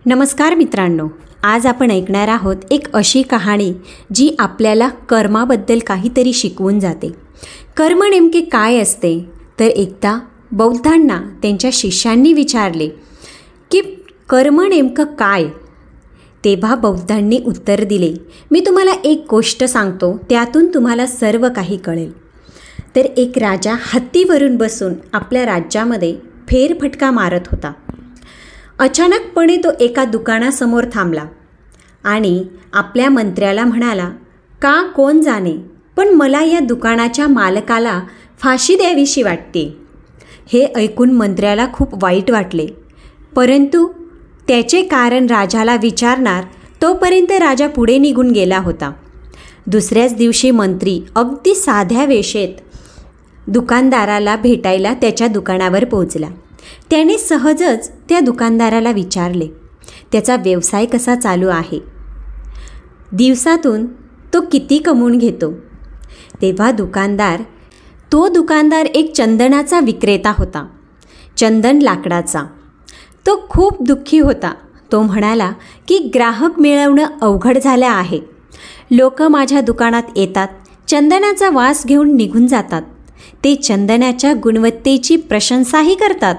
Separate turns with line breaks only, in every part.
नमस्कार मित्रांनो, आज आपण ऐकणार आहोत एक अशी कहाणी जी आपल्याला कर्माबद्दल काहीतरी शिकवून जाते. कर्म नेमके काय असते तर एकदा बौद्धांना त्यांच्या शिष्यांनी विचारले की कर्म नेमकं काय. तेव्हा बौद्धांनी उत्तर दिले, मी तुम्हाला एक गोष्ट सांगतो, त्यातून तुम्हाला सर्व काही कळेल. तर एक राजा हत्तीवरून बसून आपल्या राज्यामध्ये फेरफटका मारत होता. अचानकपणे तो एका दुकानासमोर थांबला आणि आपल्या मंत्र्याला म्हणाला, का कोण जाणे, पण मला या दुकानाच्या मालकाला फाशी द्यावीशी वाटते. हे ऐकून मंत्र्याला खूप वाईट वाटले, परंतु त्याचे कारण राजाला विचारणार तोपर्यंत राजा पुढे निघून गेला होता. दुसऱ्याच दिवशी मंत्री अगदी साध्या वेशेत दुकानदाराला भेटायला त्याच्या दुकानावर पोहोचला. त्याने सहजच त्या दुकानदाराला विचारले, त्याचा व्यवसाय कसा चालू आहे, दिवसातून तो किती कमवून घेतो. तेव्हा तो दुकानदार एक चंदनाचा विक्रेता होता, चंदन लाकडाचा. तो खूप दुःखी होता. तो म्हणाला की ग्राहक मिळवणं अवघड झालं आहे. लोक माझ्या दुकानात येतात, चंदनाचा वास घेऊन निघून जातात. ते चंदनाच्या गुणवत्तेची प्रशंसाही करतात,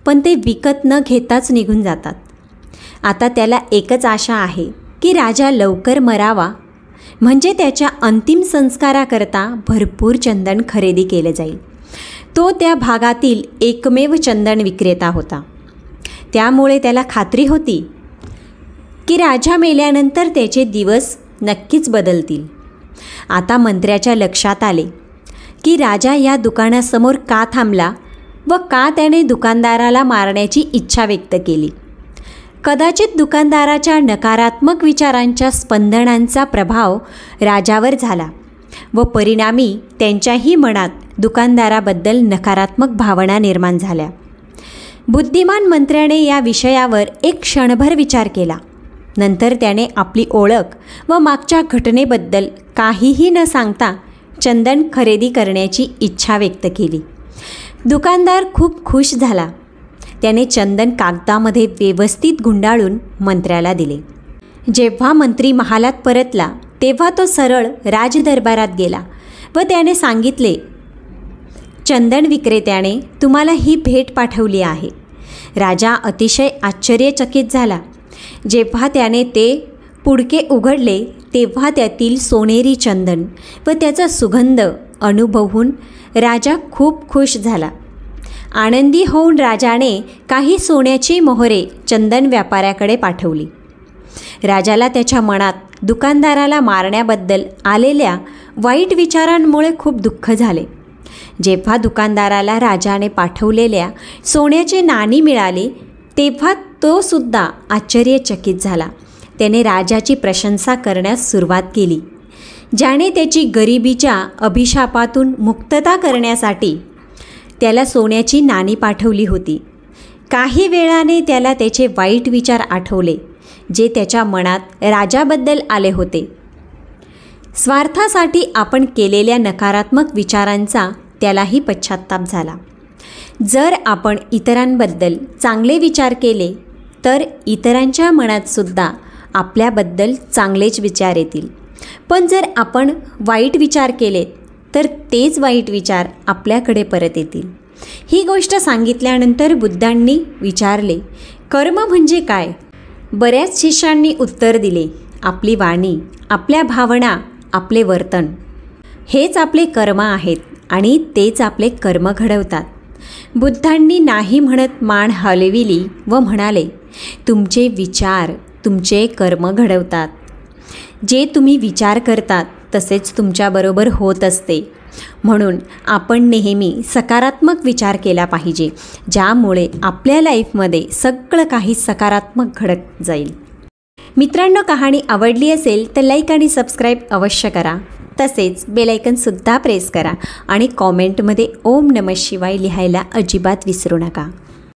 पण ते विकत न घेताच निघून जातात. आता त्याला एकच आशा आहे की राजा लवकर मरावा, म्हणजे त्याच्या अंतिम संस्काराकरता भरपूर चंदन खरेदी केले जाईल. तो त्या भागातील एकमेव चंदन विक्रेता होता. त्यामुळे त्याला खात्री होती की राजा मेल्यानंतर त्याचे दिवस नक्कीच बदलतील. आता मंत्र्याच्या लक्षात आले की राजा या दुकानासमोर का थांबला व का त्याने दुकानदाराला मारण्याची इच्छा व्यक्त केली. कदाचित दुकानदाराच्या नकारात्मक विचारांच्या स्पंदनांचा प्रभाव राजावर झाला व परिणामी त्यांच्याही मनात दुकानदाराबद्दल नकारात्मक भावना निर्माण झाल्या. बुद्धिमान मंत्र्याने या विषयावर एक क्षणभर विचार केला. नंतर त्याने आपली ओळख व मागच्या घटनेबद्दल काहीही न सांगता चंदन खरेदी करण्याची इच्छा व्यक्त केली. दुकानदार खूप खुश झाला. त्याने चंदन कागदामध्ये व्यवस्थित गुंडाळून मंत्र्याला दिले. जेव्हा मंत्री महालात परतला तेव्हा तो सरळ राजदरबारात गेला व त्याने सांगितले, चंदन विक्रेत्याने तुम्हाला ही भेट पाठवली आहे. राजा अतिशय आश्चर्यचकित झाला. जेव्हा त्याने ते पुडके उघडले तेव्हा त्यातील सोनेरी चंदन व त्याचा सुगंध अनुभवून राजा खूप खुश झाला. आनंदी होऊन राजाने काही सोन्याची मोहरे चंदन व्यापाऱ्याकडे पाठवली. राजाला त्याच्या मनात दुकानदाराला मारण्याबद्दल आलेल्या वाईट विचारांमुळे खूप दुःख झाले. जेव्हा दुकानदाराला राजाने पाठवलेल्या सोन्याचे नाणी मिळाली तेव्हा तो सुद्धा आश्चर्यचकित झाला. त्याने राजाची प्रशंसा करण्यास सुरुवात केली. ज्याने त्याची गरिबीच्या अभिशापातून मुक्तता करण्यासाठी त्याला सोन्याची नाणी पाठवली होती. काही वेळाने त्याला त्याचे वाईट विचार आठवले जे त्याच्या मनात राजाबद्दल आले होते. स्वार्थासाठी आपण केलेल्या नकारात्मक विचारांचा त्यालाही पश्चात्ताप झाला. जर आपण इतरांबद्दल चांगले विचार केले तर इतरांच्या मनातसुद्धा आपल्याबद्दल चांगलेच विचार येतील. पण जर आपण वाईट विचार केले तर तेच वाईट विचार आपल्याकडे परत येतील. ही गोष्ट सांगितल्यानंतर बुद्धांनी विचारले, कर्म म्हणजे काय. बऱ्याच शिष्यांनी उत्तर दिले, आपली वाणी, आपल्या भावना, आपले वर्तन हेच आपले कर्म आहेत आणि तेच आपले कर्म घडवतात. बुद्धांनी नाही म्हणत मान हलविली व म्हणाले, तुमचे विचार तुमचे कर्म घडवतात. जे तुम्ही विचार करतात तसेच तुमच्याबरोबर होत असते. म्हणून आपण नेहमी सकारात्मक विचार केला पाहिजे, ज्यामुळे आपल्या लाईफमध्ये सगळं काही सकारात्मक घडत जाईल. मित्रांनो, कहाणी आवडली असेल तर लाईक आणि सबस्क्राईब अवश्य करा. तसेच बेलायकनसुद्धा प्रेस करा आणि कॉमेंटमध्ये ओम नमः शिवाय लिहायला अजिबात विसरू नका.